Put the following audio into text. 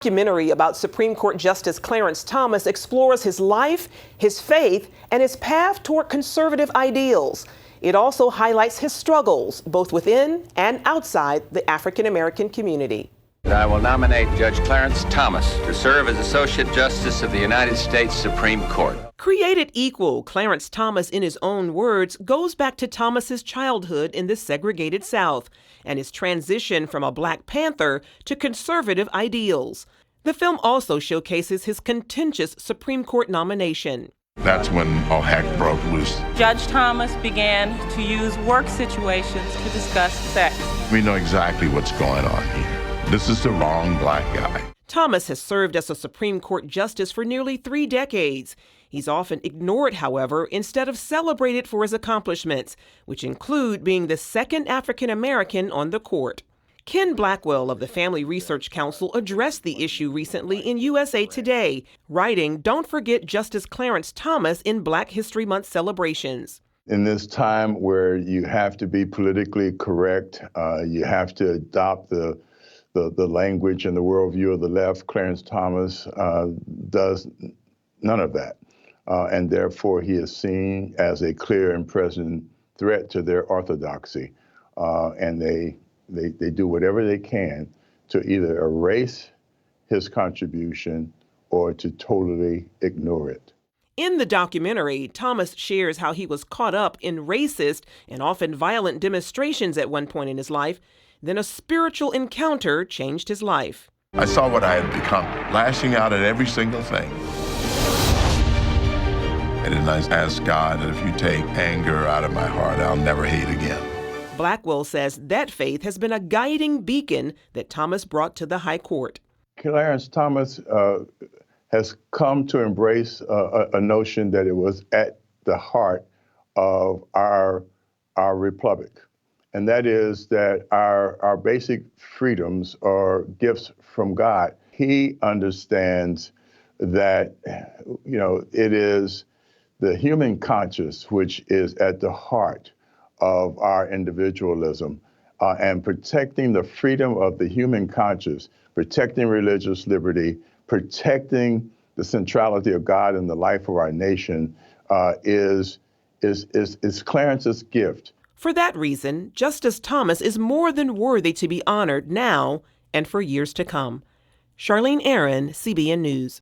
Documentary about Supreme Court Justice Clarence Thomas explores his life, his faith, and his path toward conservative ideals. It also highlights his struggles, both within and outside the African American community. I will nominate Judge Clarence Thomas to serve as Associate Justice of the United States Supreme Court. Created equal, Clarence Thomas, in his own words, goes back to Thomas's childhood in the segregated South and his transition from a Black Panther to conservative ideals. The film also showcases his contentious Supreme Court nomination. That's when all heck broke loose. Judge Thomas began to use work situations to discuss sex. We know exactly what's going on here. This is the wrong Black guy. Thomas has served as a Supreme Court justice for nearly 3 decades. He's often ignored, however, instead of celebrated for his accomplishments, which include being the second African American on the court. Ken Blackwell of the Family Research Council addressed the issue recently in USA Today, writing, "Don't forget Justice Clarence Thomas in Black History Month celebrations." In this time where you have to be politically correct, you have to adopt the language and the worldview of the left, Clarence Thomas does none of that. And therefore, he is seen as a clear and present threat to their orthodoxy. And they do whatever they can to either erase his contribution or to totally ignore it. In the documentary, Thomas shares how he was caught up in racist and often violent demonstrations at one point in his life. Then a spiritual encounter changed his life. I saw what I had become, lashing out at every single thing. And then I asked God that if you take anger out of my heart, I'll never hate again. Blackwell says that faith has been a guiding beacon that Thomas brought to the High Court. Clarence Thomas has come to embrace a notion that it was at the heart of our republic. And that is that our basic freedoms are gifts from God. He understands that, it is the human conscience which is at the heart of our individualism, and protecting the freedom of the human conscience, protecting religious liberty, protecting the centrality of God in the life of our nation is Clarence's gift. For that reason, Justice Thomas is more than worthy to be honored now and for years to come. Charlene Aaron, CBN News.